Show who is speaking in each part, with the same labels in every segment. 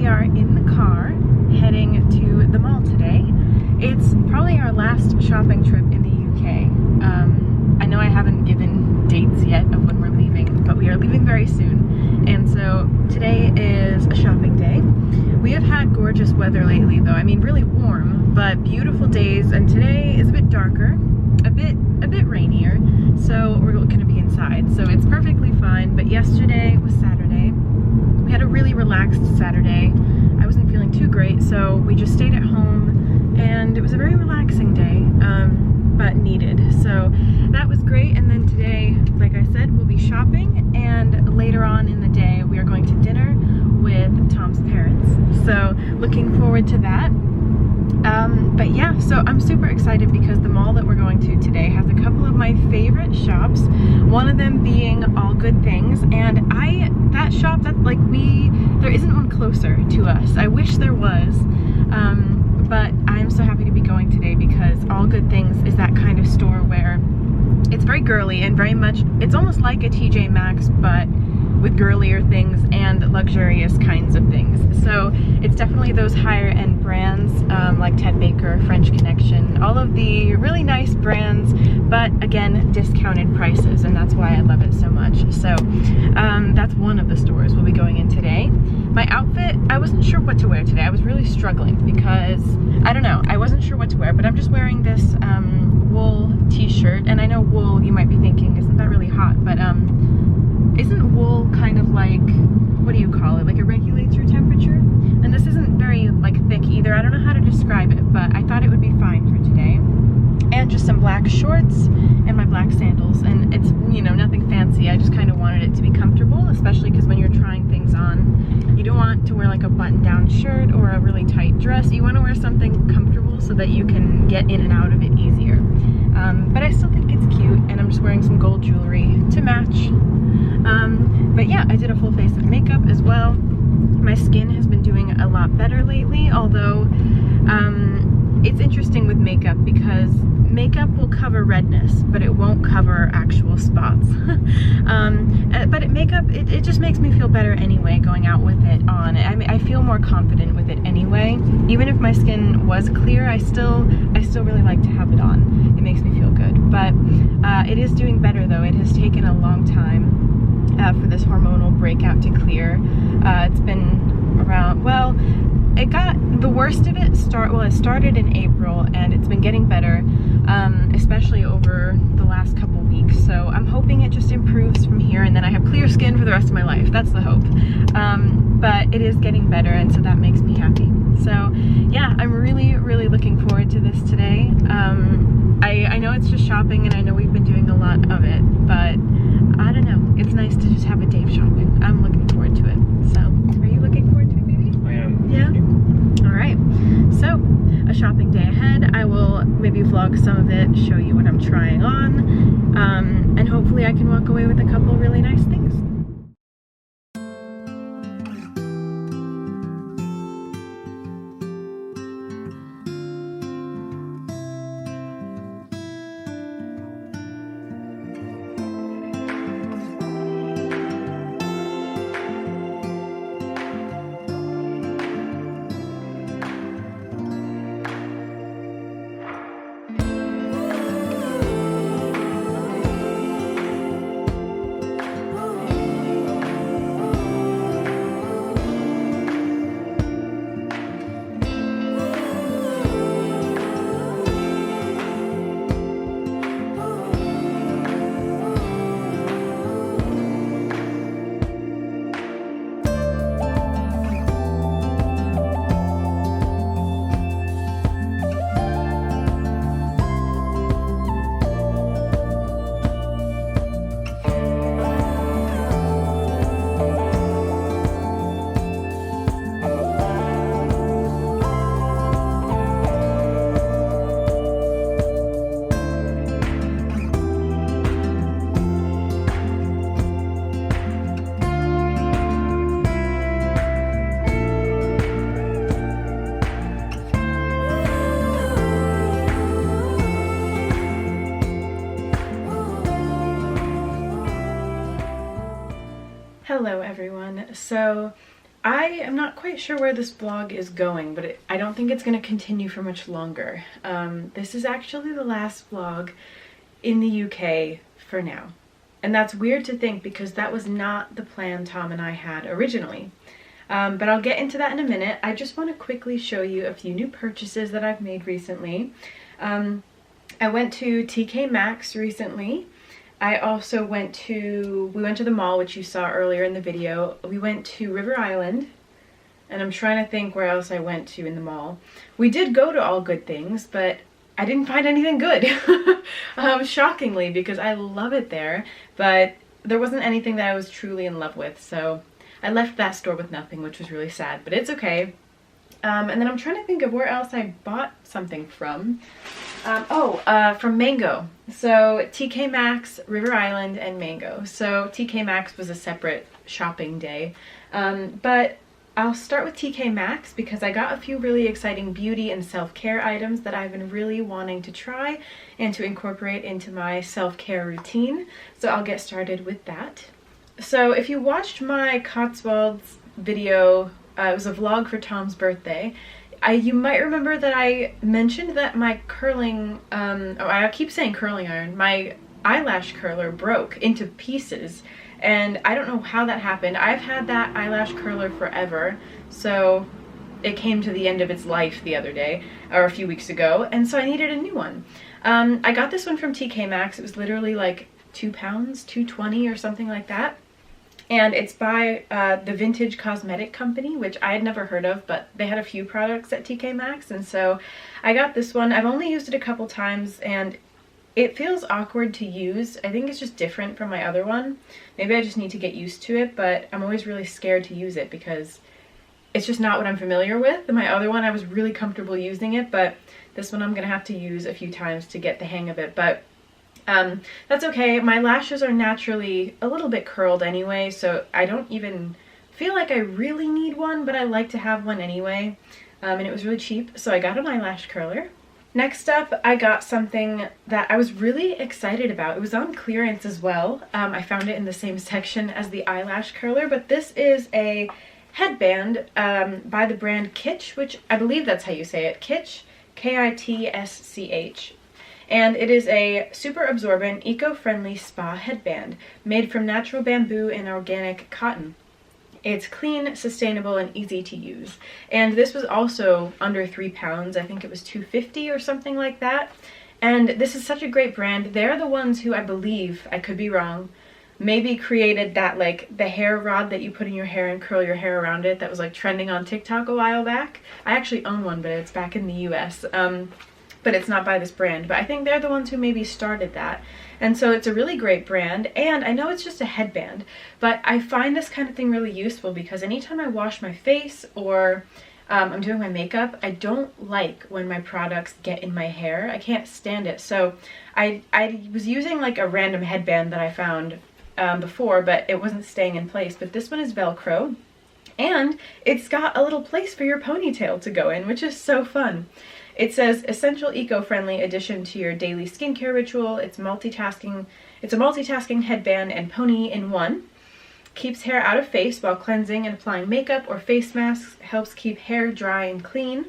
Speaker 1: are in the car heading to the mall today. It's probably our last shopping trip in the UK. I know I haven't given dates yet of when we're leaving, but we are leaving very soon. And so today is a shopping day. We have had gorgeous weather lately though. I mean, really warm, but beautiful days. And today is a bit darker, a bit rainier. So we're going to be inside. So it's perfectly fine. But yesterday was Saturday. We had a really relaxed Saturday. I wasn't feeling too great, so we just stayed at home, and it was a very relaxing day, but needed. So that was great. And then today, like I said, we'll be shopping, and later on in the day, we are going to dinner with Tom's parents. So looking forward to that. But yeah, so I'm super excited because the mall that we're going to today has a couple of my favorite shops, one of them being All Good Things, and that shop, that's like there isn't one closer to us. I wish there was, but I'm so happy to be going today because All Good Things is that kind of store where it's very girly and very much, it's almost like a TJ Maxx, but with girlier things and luxurious kinds of things. So it's definitely those higher end brands like Ted Baker, French Connection, all of the really nice brands, but again, discounted prices, and that's why I love it so much. So that's one of the stores we'll be going in today. My outfit, I wasn't sure what to wear today. I was really struggling because, I don't know, I wasn't sure what to wear, but I'm just wearing this wool t-shirt, and I know wool, you might be thinking, isn't that really hot? But isn't wool kind of like, what do you call it? Like it regulates your temperature? And this isn't very like thick either. I don't know how to describe it, but I thought it would be fine for today. And just some black shorts and my black sandals. And it's, you know, nothing fancy. I just kind of wanted it to be comfortable, especially because when you're trying things on, you don't want to wear like a button-down shirt or a really tight dress. You want to wear something comfortable so that you can get in and out of it easier. But I still think it's cute, and I'm just wearing some gold jewelry to match. But yeah, I did a full face of makeup as well. My skin has been doing a lot better lately, although it's interesting with makeup because makeup will cover redness, but it won't cover actual spots. But makeup, it just makes me feel better anyway going out with it on. I feel more confident with it anyway. Even if my skin was clear, I still really like to have it on. It makes me feel good. But it is doing better though. It has taken a long time for this hormonal breakout to clear. It's been around, well, it got the worst of it it started in April, and it's been getting better, especially over the last couple weeks. So I'm hoping it just improves from here, and then I have clear skin for the rest of my life. That's the hope. But it is getting better, and so that makes me happy. So yeah, I'm really looking forward to this today. I know it's just shopping, and I know we've been doing a lot of it, but I don't know. It's nice to just have a day of shopping. I'm looking forward to it. So, are you looking forward to it, baby?
Speaker 2: I am.
Speaker 1: Yeah? Alright. So, a shopping day ahead. I will maybe vlog some of it, show you what I'm trying on, and hopefully I can walk away with a couple really nice things. Hello everyone. So I am not quite sure where this vlog is going, but I don't think it's going to continue for much longer. This is actually the last vlog in the UK for now. And that's weird to think because that was not the plan Tom and I had originally. But I'll get into that in a minute. I just want to quickly show you a few new purchases that I've made recently. I went to TK Maxx recently. I also we went to the mall, which you saw earlier in the video. We went to River Island, and I'm trying to think where else I went to in the mall. We did go to All Good Things, but I didn't find anything good, shockingly, because I love it there, but there wasn't anything that I was truly in love with, so I left that store with nothing, which was really sad, but it's okay. And then I'm trying to think of where else I bought something from. From Mango. So TK Maxx, River Island, and Mango. So TK Maxx was a separate shopping day. But I'll start with TK Maxx because I got a few really exciting beauty and self-care items that I've been really wanting to try and to incorporate into my self-care routine. So I'll get started with that. So if you watched my Cotswolds video, it was a vlog for Tom's birthday. You might remember that I mentioned that my curling, I keep saying curling iron, my eyelash curler broke into pieces, and I don't know how that happened. I've had that eyelash curler forever, so it came to the end of its life the other day, or a few weeks ago, and so I needed a new one. I got this one from TK Maxx. It was literally like £2, $2.20 or something like that. And it's by the Vintage Cosmetic Company, which I had never heard of, but they had a few products at TK Maxx, and so I got this one. I've only used it a couple times, and it feels awkward to use. I think it's just different from my other one. Maybe I just need to get used to it, but I'm always really scared to use it because it's just not what I'm familiar with. My other one, I was really comfortable using it, but this one I'm going to have to use a few times to get the hang of it, but that's okay. My lashes are naturally a little bit curled anyway, so I don't even feel like I really need one, but I like to have one anyway. And it was really cheap, so I got an eyelash curler. Next up, I got something that I was really excited about. It was on clearance as well. I found it in the same section as the eyelash curler, but this is a headband by the brand Kitsch, which I believe that's how you say it. Kitsch, Kitsch. And it is a super absorbent, eco-friendly spa headband made from natural bamboo and organic cotton. It's clean, sustainable, and easy to use. And this was also under £3. I think it was $2.50 or something like that. And this is such a great brand. They're the ones who, I believe, I could be wrong, maybe created that, like, the hair rod that you put in your hair and curl your hair around it that was like trending on TikTok a while back. I actually own one, but it's back in the US. But it's not by this brand, but I think they're the ones who maybe started that. And so it's a really great brand, and I know it's just a headband, but I find this kind of thing really useful because anytime I wash my face or I'm doing my makeup, I don't like when my products get in my hair. I can't stand it. So I was using like a random headband that I found before, but it wasn't staying in place. But this one is Velcro, and it's got a little place for your ponytail to go in, which is so fun. It says essential eco-friendly addition to your daily skincare ritual. It's a multitasking headband and pony in one. Keeps hair out of face while cleansing and applying makeup or face masks. Helps keep hair dry and clean.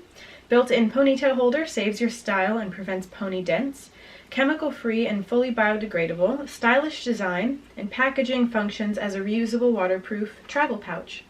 Speaker 1: Built-in ponytail holder saves your style and prevents pony dents. Chemical-free and fully biodegradable. Stylish design, and packaging functions as a reusable waterproof travel pouch.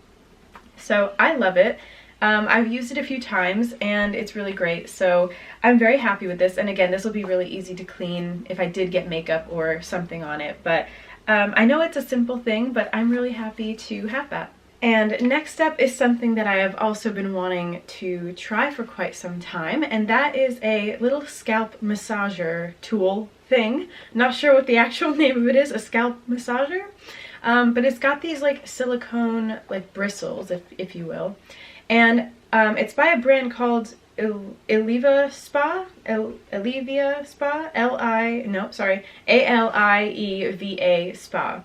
Speaker 1: So I love it. I've used it a few times and it's really great, so I'm very happy with this. And again, this will be really easy to clean if I did get makeup or something on it, but I know it's a simple thing, but I'm really happy to have that. And next up is something that I have also been wanting to try for quite some time, and that is a little scalp massager tool thing. Not sure what the actual name of it is, a scalp massager, but it's got these like silicone like bristles, if you will. And it's by a brand called Alieva Spa, A-L-I-E-V-A Spa.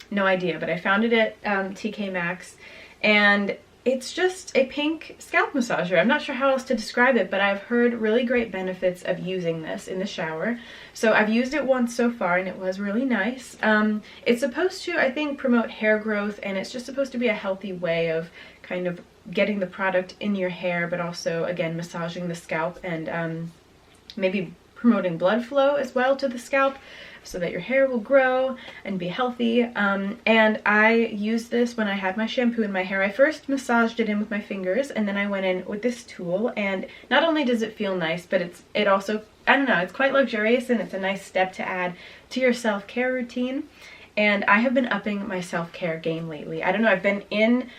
Speaker 1: No idea, but I found it at TK Maxx, and it's just a pink scalp massager. I'm not sure how else to describe it, but I've heard really great benefits of using this in the shower. So I've used it once so far and it was really nice. It's supposed to, I think, promote hair growth, and it's just supposed to be a healthy way of kind of getting the product in your hair, but also, again, massaging the scalp and maybe promoting blood flow as well to the scalp, so that your hair will grow and be healthy. And I used this when I had my shampoo in my hair. I first massaged it in with my fingers, and then I went in with this tool, and not only does it feel nice, but it also, I don't know, it's quite luxurious, and it's a nice step to add to your self-care routine. And I have been upping my self-care game lately. I don't know, I've been in,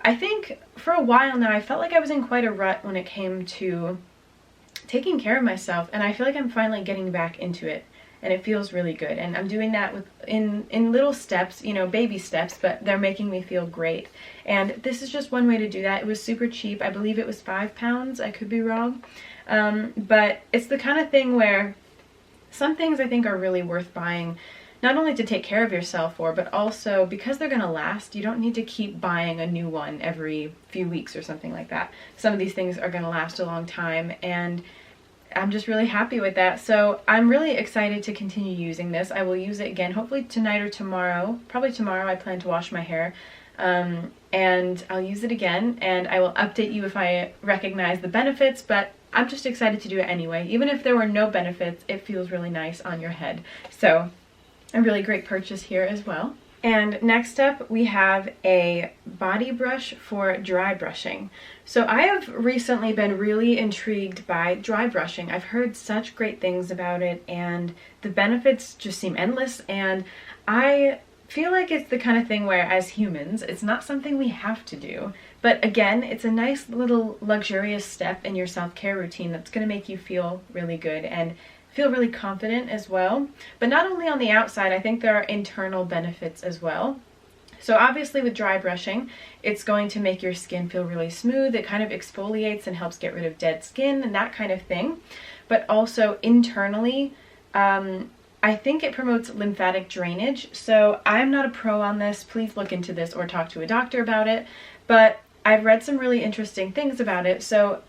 Speaker 1: I think for a while now, I felt like I was in quite a rut when it came to taking care of myself, and I feel like I'm finally getting back into it. And it feels really good, and I'm doing that in little steps, you know, baby steps, but they're making me feel great. And this is just one way to do that. It was super cheap. I believe it was £5. I could be wrong, but it's the kind of thing where some things I think are really worth buying, not only to take care of yourself for, but also because they're gonna last. You don't need to keep buying a new one every few weeks or something like that. Some of these things are gonna last a long time, and I'm just really happy with that. So I'm really excited to continue using this. I will use it again, hopefully tonight or tomorrow. Probably tomorrow. I plan to wash my hair. And I'll use it again, and I will update you if I recognize the benefits, but I'm just excited to do it anyway. Even if there were no benefits, it feels really nice on your head. So a really great purchase here as well. And next up, we have a body brush for dry brushing. So I have recently been really intrigued by dry brushing. I've heard such great things about it, and the benefits just seem endless, and I feel like it's the kind of thing where, as humans, it's not something we have to do. But again, it's a nice little luxurious step in your self-care routine that's going to make you feel really good and feel really confident as well. But not only on the outside, I think there are internal benefits as well. So obviously with dry brushing, it's going to make your skin feel really smooth. It kind of exfoliates and helps get rid of dead skin and that kind of thing. But also internally, I think it promotes lymphatic drainage. So I'm not a pro on this. Please look into this or talk to a doctor about it. But I've read some really interesting things about it. So,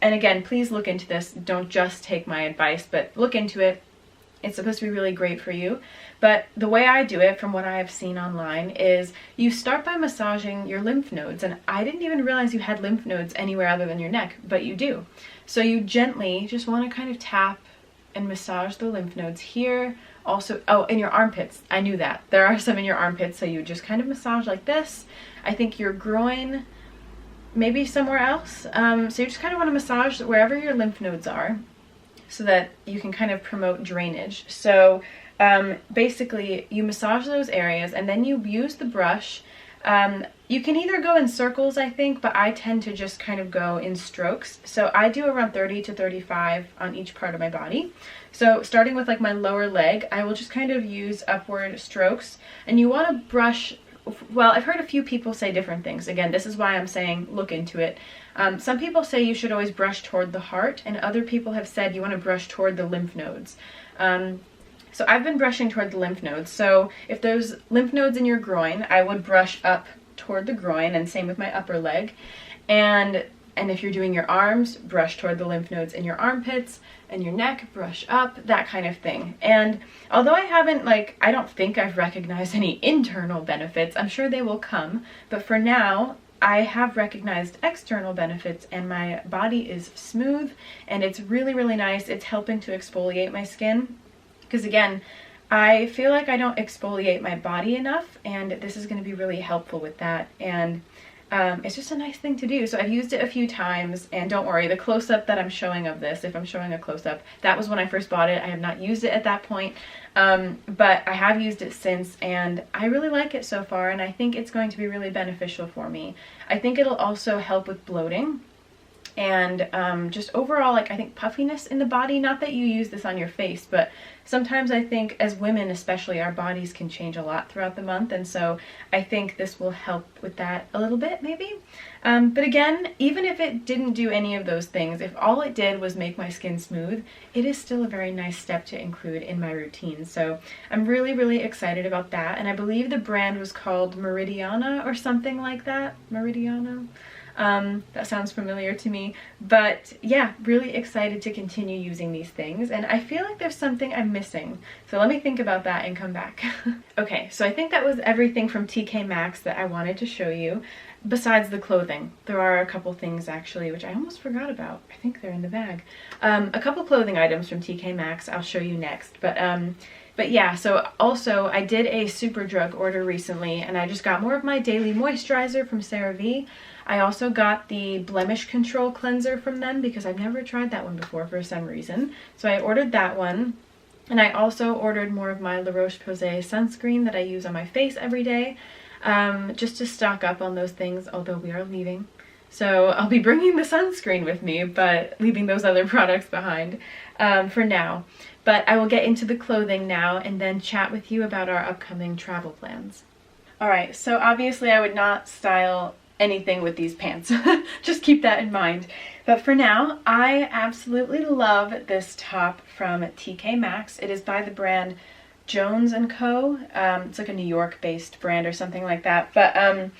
Speaker 1: and again, please look into this. Don't just take my advice, but look into it. It's supposed to be really great for you. But the way I do it, from what I have seen online, is you start by massaging your lymph nodes. And I didn't even realize you had lymph nodes anywhere other than your neck, but you do. So you gently just want to kind of tap and massage the lymph nodes here. Also, oh, in your armpits. I knew that. There are some in your armpits, so you just kind of massage like this. I think your groin, maybe somewhere else. So you just kind of want to massage wherever your lymph nodes are, so that you can kind of promote drainage. So basically you massage those areas, and then you use the brush. You can either go in circles, I think, but I tend to just kind of go in strokes. So I do around 30 to 35 on each part of my body. So starting with like my lower leg, I will just kind of use upward strokes. And you want to brush, well, I've heard a few people say different things. Again, this is why I'm saying look into it. Some people say you should always brush toward the heart, and other people have said you want to brush toward the lymph nodes. So I've been brushing toward the lymph nodes. So if there's lymph nodes in your groin, I would brush up toward the groin, and same with my upper leg. And if you're doing your arms, brush toward the lymph nodes in your armpits, and your neck, brush up, that kind of thing. And although I haven't, I don't think I've recognized any internal benefits, I'm sure they will come, but for now, I have recognized external benefits, and my body is smooth, and it's really, really nice. It's helping to exfoliate my skin, because again, I feel like I don't exfoliate my body enough, and this is going to be really helpful with that. And it's just a nice thing to do. So I've used it a few times, and don't worry, the close-up that I'm showing of this, if I'm showing a close-up, that was when I first bought it. I have not used it at that point, but I have used it since, and I really like it so far, and I think it's going to be really beneficial for me. I think it'll also help with bloating, and just overall, I think puffiness in the body. Not that you use this on your face, but sometimes I think as women especially, our bodies can change a lot throughout the month, and so I think this will help with that a little bit maybe. But again, even if it didn't do any of those things, if all it did was make my skin smooth, it is still a very nice step to include in my routine. So I'm really, really excited about that, and I believe the brand was called Meridiana or something like that. Meridiana. That sounds familiar to me. But yeah, really excited to continue using these things, and I feel like there's something I'm missing. So let me think about that and come back. Okay, so I think that was everything from TK Maxx that I wanted to show you. Besides the clothing, there are a couple things actually, which I almost forgot about. I think they're in the bag. A couple clothing items from TK Maxx I'll show you next. But yeah, so also I did a Superdrug order recently, and I just got more of my daily moisturizer from CeraVe. I also got the blemish control cleanser from them because I've never tried that one before for some reason. So I ordered that one. And I also ordered more of my La Roche-Posay sunscreen that I use on my face every day. Just to stock up on those things, although we are leaving. So I'll be bringing the sunscreen with me, but leaving those other products behind for now. But I will get into the clothing now and then chat with you about our upcoming travel plans. Alright, so obviously I would not style anything with these pants. Just keep that in mind. But for now, I absolutely love this top from TK Maxx. It is by the brand Jones & Co. It's like a New York-based brand or something like that. But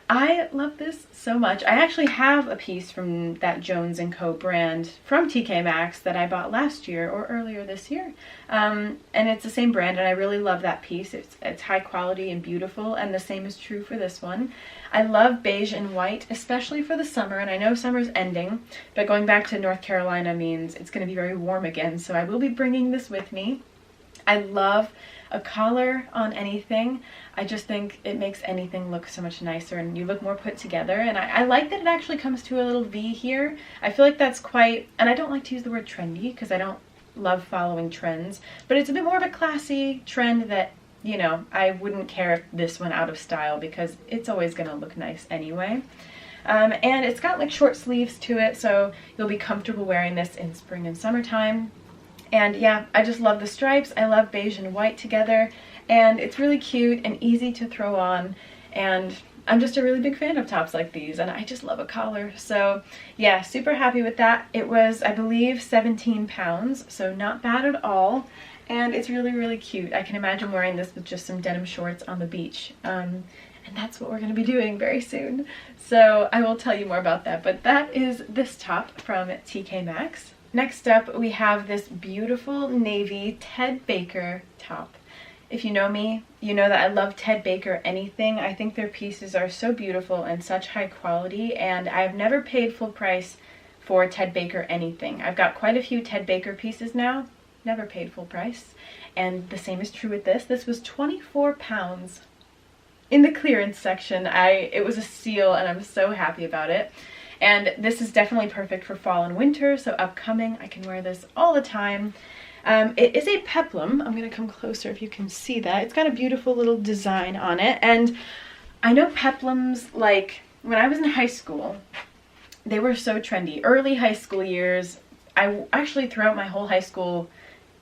Speaker 1: I love this so much. I actually have a piece from that Jones & Co. brand from TK Maxx that I bought last year or earlier this year. And it's the same brand, and I really love that piece. It's high quality and beautiful, and the same is true for this one. I love beige and white, especially for the summer, and I know summer's ending, but going back to North Carolina means it's going to be very warm again, so I will be bringing this with me. I love a collar on anything. I just think it makes anything look so much nicer and you look more put together. And I like that it actually comes to a little V here. I feel like that's quite, and I don't like to use the word trendy because I don't love following trends, but it's a bit more of a classy trend that, you know, I wouldn't care if this went out of style because it's always going to look nice anyway. And it's got like short sleeves to it, so you'll be comfortable wearing this in spring and summertime. And yeah, I just love the stripes. I love beige and white together, and it's really cute and easy to throw on, and I'm just a really big fan of tops like these, and I just love a collar. So yeah, super happy with that. It was, I believe, 17 pounds, so not bad at all, and it's really, really cute. I can imagine wearing this with just some denim shorts on the beach, and that's what we're going to be doing very soon. So I will tell you more about that, but that is this top from TK Maxx. Next up, we have this beautiful navy Ted Baker top. If you know me, you know that I love Ted Baker anything. I think their pieces are so beautiful and such high quality, and I've never paid full price for Ted Baker anything. I've got quite a few Ted Baker pieces now, never paid full price. And the same is true with this. This was 24 pounds in the clearance section. It was a steal, and I'm so happy about it. And this is definitely perfect for fall and winter, so upcoming, I can wear this all the time. It is a peplum. I'm going to come closer if you can see that. It's got a beautiful little design on it, and I know peplums, like, when I was in high school, they were so trendy. Early high school years, actually throughout my whole high school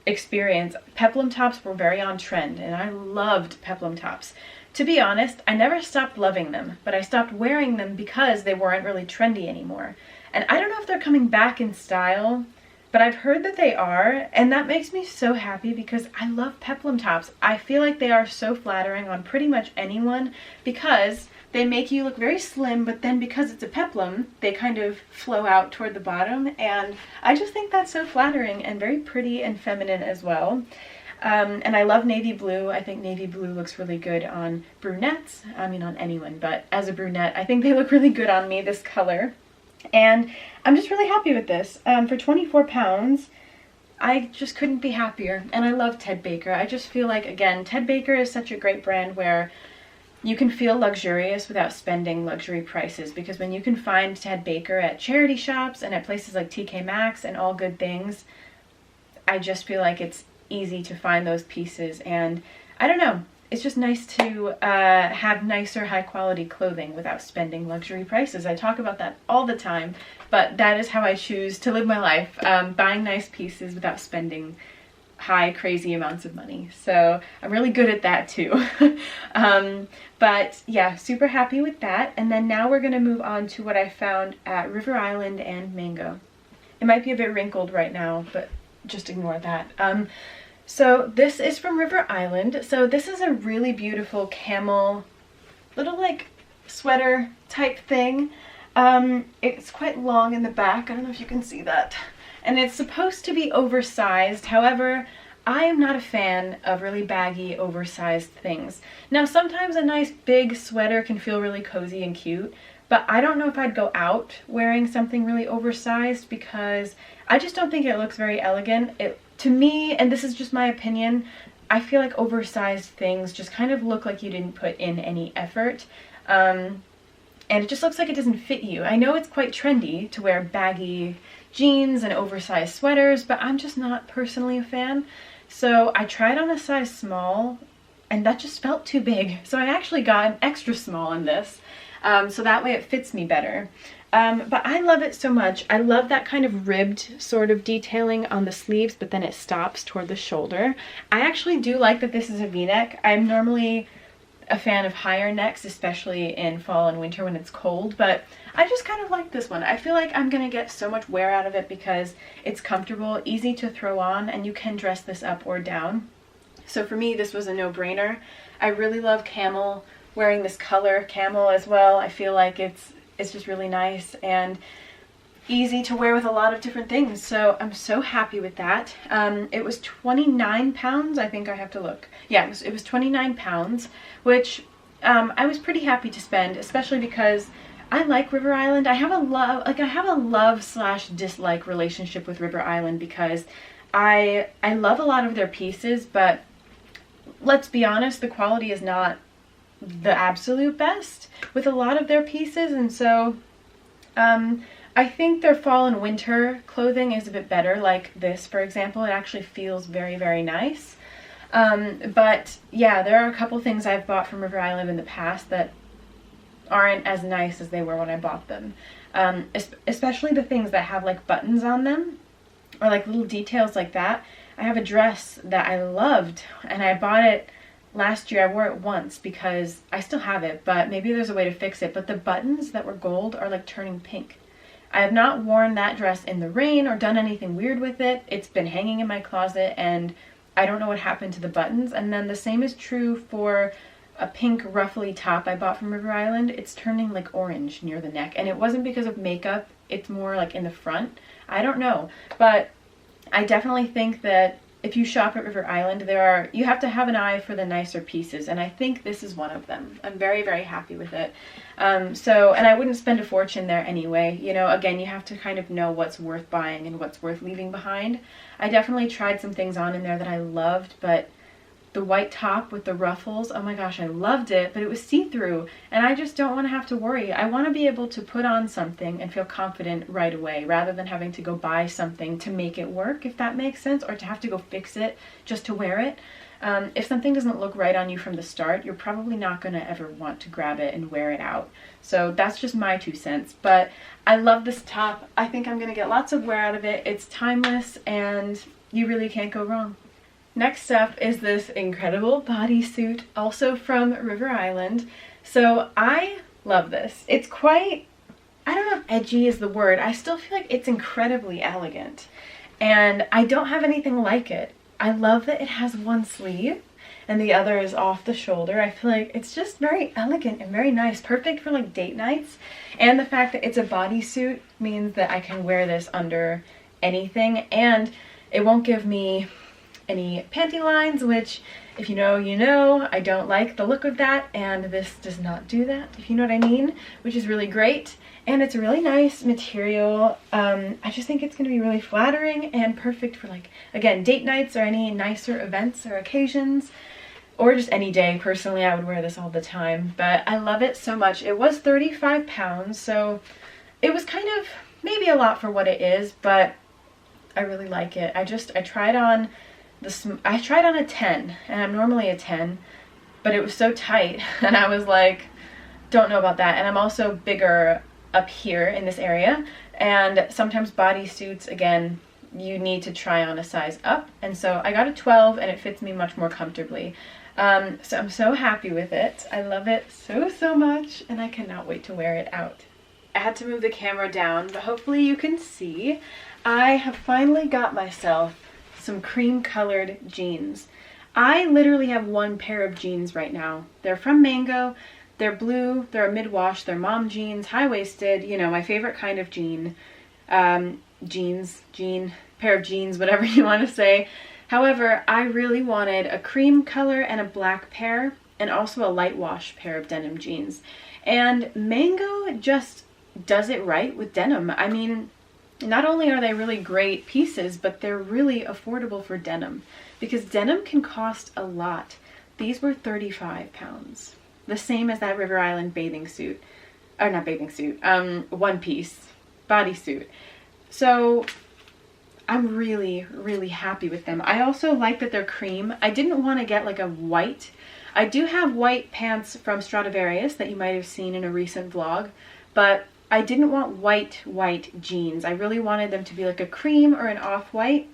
Speaker 1: experience, peplum tops were very on trend, and I loved peplum tops. To be honest, I never stopped loving them, but I stopped wearing them because they weren't really trendy anymore. And I don't know if they're coming back in style, but I've heard that they are, and that makes me so happy because I love peplum tops. I feel like they are so flattering on pretty much anyone because they make you look very slim, but then because it's a peplum, they kind of flow out toward the bottom, and I just think that's so flattering and very pretty and feminine as well. And I love navy blue. I think navy blue looks really good on brunettes. I mean, on anyone, but as a brunette, I think they look really good on me, this color. And I'm just really happy with this. For 24 pounds, I just couldn't be happier. And I love Ted Baker. I just feel like, again, Ted Baker is such a great brand where you can feel luxurious without spending luxury prices, because when you can find Ted Baker at charity shops and at places like TK Maxx and All Good Things, I just feel like it's easy to find those pieces, and I don't know, it's just nice to have nicer, high quality clothing without spending luxury prices. I talk about that all the time, but that is how I choose to live my life, buying nice pieces without spending high, crazy amounts of money. So I'm really good at that too. But yeah, super happy with that. And then now we're going to move on to what I found at River Island and Mango. It might be a bit wrinkled right now, but just ignore that. So this is from River Island. So this is a really beautiful camel little like sweater type thing. It's quite long in the back. I don't know if you can see that. And it's supposed to be oversized. However, I am not a fan of really baggy, oversized things. Now, sometimes a nice big sweater can feel really cozy and cute, but I don't know if I'd go out wearing something really oversized because I just don't think it looks very elegant. To me, and this is just my opinion, I feel like oversized things just kind of look like you didn't put in any effort. And it just looks like it doesn't fit you. I know it's quite trendy to wear baggy jeans and oversized sweaters, but I'm just not personally a fan. So I tried on a size small, and that just felt too big. So I actually got an extra small in this, so that way it fits me better. But I love it so much. I love that kind of ribbed sort of detailing on the sleeves, but then it stops toward the shoulder. I actually do like that this is a V-neck. I'm normally a fan of higher necks, especially in fall and winter when it's cold, but I just kind of like this one. I feel like I'm gonna get so much wear out of it because it's comfortable, easy to throw on, and you can dress this up or down. So for me, this was a no-brainer. I really love camel, wearing this color camel as well. I feel like it's just really nice and easy to wear with a lot of different things, so I'm so happy with that. It was 29 pounds, I think I have to look. Yeah, it was 29 pounds, which I was pretty happy to spend, especially because I like River Island. I have a love/dislike relationship with River Island because I love a lot of their pieces, but let's be honest, the quality is not the absolute best with a lot of their pieces, and so I think their fall and winter clothing is a bit better, like this, for example. It actually feels very, very nice. But yeah, there are a couple things I've bought from River Island in the past that aren't as nice as they were when I bought them. Especially the things that have like buttons on them or like little details like that. I have a dress that I loved and I bought it last year. I wore it once because I still have it, but maybe there's a way to fix it. But the buttons that were gold are like turning pink. I have not worn that dress in the rain or done anything weird with it. It's been hanging in my closet and I don't know what happened to the buttons. And then the same is true for a pink ruffly top I bought from River Island. It's turning like orange near the neck, and it wasn't because of makeup. It's more like in the front. I don't know, but I definitely think that if you shop at River Island, you have to have an eye for the nicer pieces, and I think this is one of them. I'm very, very happy with it. And I wouldn't spend a fortune there anyway. You know, again, you have to kind of know what's worth buying and what's worth leaving behind. I definitely tried some things on in there that I loved, but the white top with the ruffles, oh my gosh, I loved it, but it was see-through, and I just don't want to have to worry. I want to be able to put on something and feel confident right away, rather than having to go buy something to make it work, if that makes sense, or to have to go fix it just to wear it. If something doesn't look right on you from the start, you're probably not going to ever want to grab it and wear it out. So that's just my 2 cents, but I love this top. I think I'm going to get lots of wear out of it. It's timeless, and you really can't go wrong. Next up is this incredible bodysuit, also from River Island. So I love this. It's quite, I don't know if edgy is the word. I still feel like it's incredibly elegant. And I don't have anything like it. I love that it has one sleeve and the other is off the shoulder. I feel like it's just very elegant and very nice. Perfect for like date nights. And the fact that it's a bodysuit means that I can wear this under anything. And it won't give me any panty lines, which if you know, you know. I don't like the look of that, and this does not do that, if you know what I mean, which is really great. And it's a really nice material. I just think it's going to be really flattering and perfect for, like, again, date nights or any nicer events or occasions, or just any day. Personally, I would wear this all the time, but I love it so much. It was 35 pounds, so it was kind of maybe a lot for what it is, but I really like it. I tried on a 10, and I'm normally a 10, but it was so tight, and I was like, don't know about that. And I'm also bigger up here in this area, and sometimes bodysuits, again, you need to try on a size up, and so I got a 12, and it fits me much more comfortably. So I'm so happy with it. I love it so much, and I cannot wait to wear it out. I had to move the camera down, but hopefully you can see. I have finally got myself some cream colored jeans. I literally have one pair of jeans right now. They're from Mango. They're blue, they're a mid-wash, they're mom jeans, high-waisted, you know, my favorite kind of jean. Pair of jeans, whatever you want to say. However, I really wanted a cream color and a black pair, and also a light wash pair of denim jeans. And Mango just does it right with denim. I mean, not only are they really great pieces, but they're really affordable for denim, because denim can cost a lot. These were 35 pounds. The same as that River Island bathing suit, or not bathing suit, one piece bodysuit. So I'm really, really happy with them. I also like that they're cream. I didn't want to get like a white. I do have white pants from Stradivarius that you might have seen in a recent vlog, but I didn't want white jeans. I really wanted them to be like a cream or an off-white,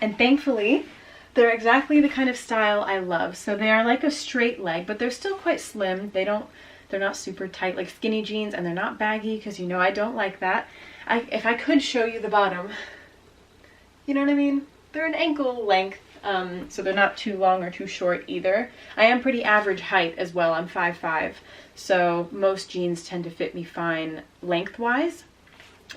Speaker 1: and thankfully they're exactly the kind of style I love. So they are like a straight leg, but they're still quite slim. They're not super tight like skinny jeans, and they're not baggy, because you know I don't like that. If I could show you the bottom, you know what I mean? They're an ankle length, so they're not too long or too short either. I am pretty average height as well. I'm 5'5", so most jeans tend to fit me fine lengthwise.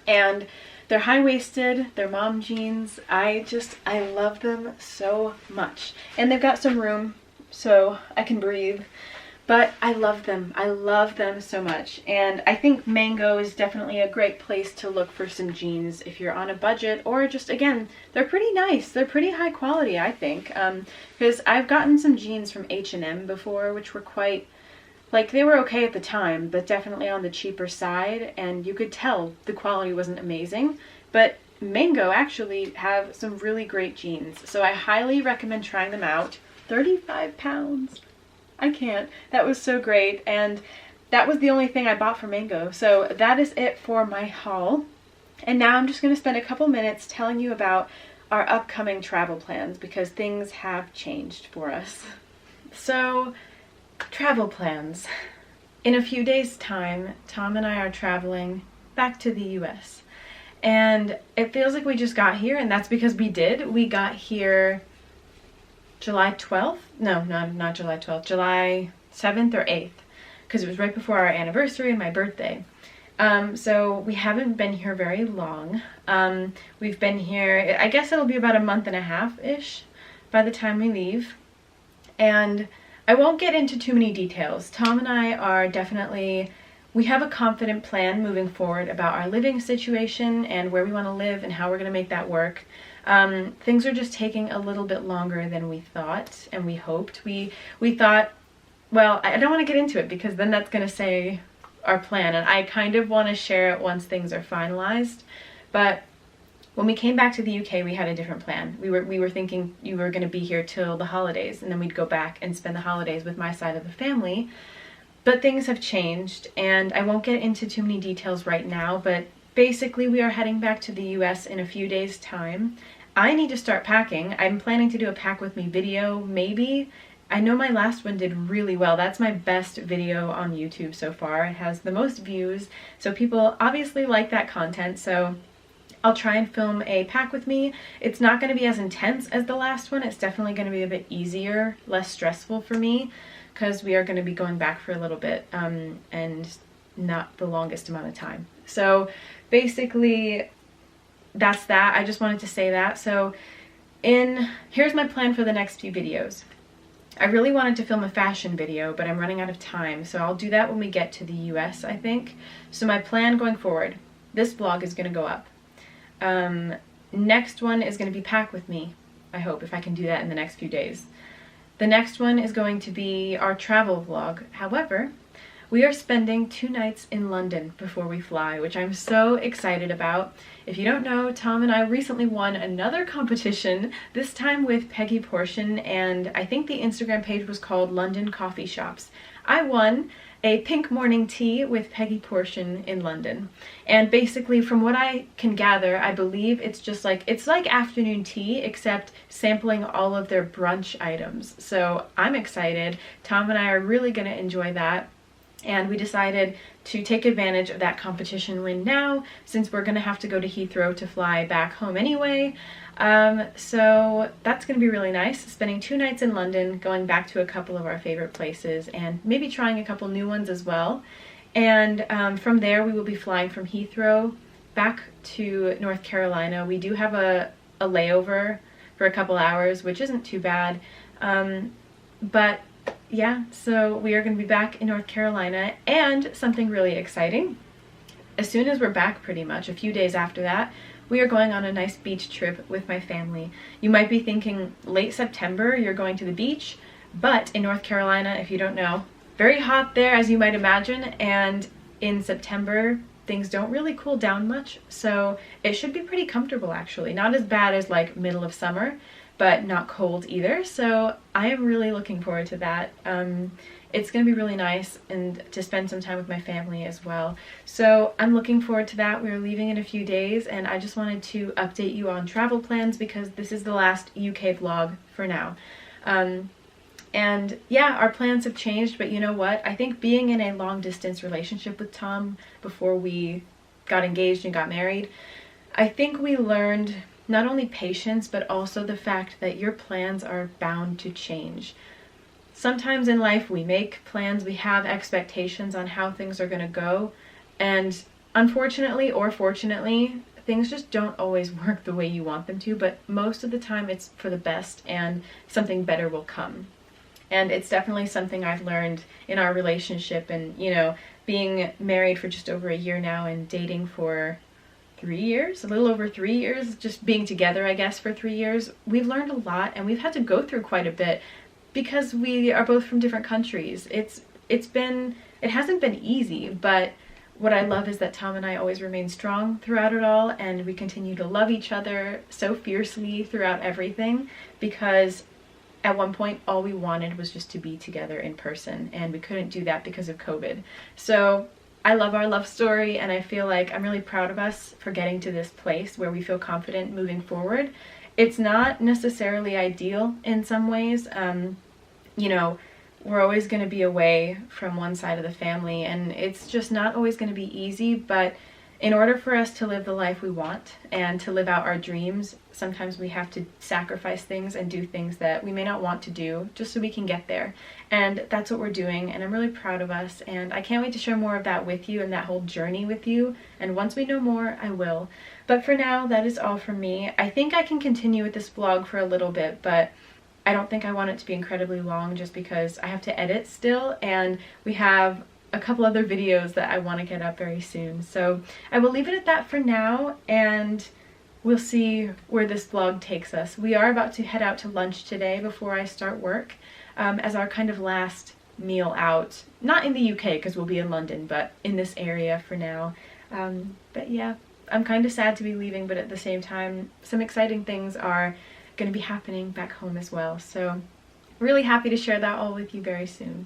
Speaker 1: And they're high-waisted, they're mom jeans. I love them so much. And they've got some room, so I can breathe. But I love them. I love them so much. And I think Mango is definitely a great place to look for some jeans if you're on a budget, or just, again, they're pretty nice. They're pretty high quality, I think. Because I've gotten some jeans from H&M before, which were quite, like, they were okay at the time, but definitely on the cheaper side. And you could tell the quality wasn't amazing. But Mango actually have some really great jeans. So I highly recommend trying them out. 35 pounds. I can't. That was so great, and that was the only thing I bought from Mango. So that is it for my haul. And now I'm just going to spend a couple minutes telling you about our upcoming travel plans, because things have changed for us. So, travel plans. In a few days' time, Tom and I are traveling back to the US. And it feels like we just got here, and that's because we did. We got here July 12th? No, not July 12th. July 7th or 8th, because it was right before our anniversary and my birthday. So we haven't been here very long. We've been here, I guess it'll be about a month and a half-ish by the time we leave. And I won't get into too many details. Tom and I are definitely, we have a confident plan moving forward about our living situation and where we want to live and how we're going to make that work. Things are just taking a little bit longer than we thought and we hoped. We thought, well, I don't want to get into it because then that's going to say our plan, and I kind of want to share it once things are finalized. But when we came back to the UK, we had a different plan. We were thinking you were going to be here till the holidays, and then we'd go back and spend the holidays with my side of the family. But things have changed, and I won't get into too many details right now, but basically we are heading back to the US in a few days' time. I need to start packing. I'm planning to do a pack with me video, maybe. I know my last one did really well. That's my best video on YouTube so far. It has the most views, so people obviously like that content, so I'll try and film a pack with me. It's not going to be as intense as the last one. It's definitely going to be a bit easier, less stressful for me, because we are going to be going back for a little bit, and not the longest amount of time. So basically, that's that. I just wanted to say that. So here's my plan for the next few videos. I really wanted to film a fashion video, but I'm running out of time, so I'll do that when we get to the US, I think. So my plan going forward, this vlog is going to go up. Next one is going to be pack with me, I hope, if I can do that in the next few days. The next one is going to be our travel vlog. However, we are spending 2 nights in London before we fly, which I'm so excited about. If you don't know, Tom and I recently won another competition, this time with Peggy Portion, and I think the Instagram page was called London Coffee Shops. I won a pink morning tea with Peggy Portion in London. And basically, from what I can gather, I believe it's like afternoon tea, except sampling all of their brunch items. So I'm excited. Tom and I are really gonna enjoy that. And we decided to take advantage of that competition win now, since we're going to have to go to Heathrow to fly back home anyway. So that's going to be really nice, spending 2 nights in London, going back to a couple of our favorite places, and maybe trying a couple new ones as well. And from there, we will be flying from Heathrow back to North Carolina. We do have a layover for a couple hours, which isn't too bad. But yeah, so we are going to be back in North Carolina, and something really exciting. As soon as we're back, pretty much a few days after that, we are going on a nice beach trip with my family. You might be thinking late September you're going to the beach, but in North Carolina, if you don't know, very hot there, as you might imagine, and in September things don't really cool down much, so it should be pretty comfortable actually. Not as bad as like middle of summer, but not cold either, so I am really looking forward to that. It's going to be really nice and to spend some time with my family as well. So I'm looking forward to that. We're leaving in a few days, and I just wanted to update you on travel plans because this is the last UK vlog for now. And yeah, our plans have changed, but you know what? I think being in a long distance relationship with Tom before we got engaged and got married, I think we learned not only patience, but also the fact that your plans are bound to change. Sometimes in life we make plans, we have expectations on how things are going to go, and unfortunately or fortunately, things just don't always work the way you want them to, but most of the time it's for the best and something better will come. And it's definitely something I've learned in our relationship, and you know, being married for just over a year now and dating for 3 years, a little over 3 years, just being together I guess for 3 years, we've learned a lot and we've had to go through quite a bit because we are both from different countries. It hasn't been easy, but what I love is that Tom and I always remain strong throughout it all, and we continue to love each other so fiercely throughout everything, because at one point all we wanted was just to be together in person, and we couldn't do that because of COVID. So I love our love story, and I feel like I'm really proud of us for getting to this place where we feel confident moving forward. It's not necessarily ideal in some ways. You know, we're always going to be away from one side of the family, and it's just not always going to be easy, but in order for us to live the life we want and to live out our dreams, sometimes we have to sacrifice things and do things that we may not want to do just so we can get there. And that's what we're doing, and I'm really proud of us, and I can't wait to share more of that with you and that whole journey with you, and once we know more, I will. But for now, that is all from me. I think I can continue with this vlog for a little bit, but I don't think I want it to be incredibly long just because I have to edit still, and we have a couple other videos that I want to get up very soon. So I will leave it at that for now, and we'll see where this vlog takes us. We are about to head out to lunch today before I start work, as our kind of last meal out. Not in the UK because we'll be in London, but in this area for now. But yeah, I'm kind of sad to be leaving, but at the same time, some exciting things are going to be happening back home as well. So really happy to share that all with you very soon.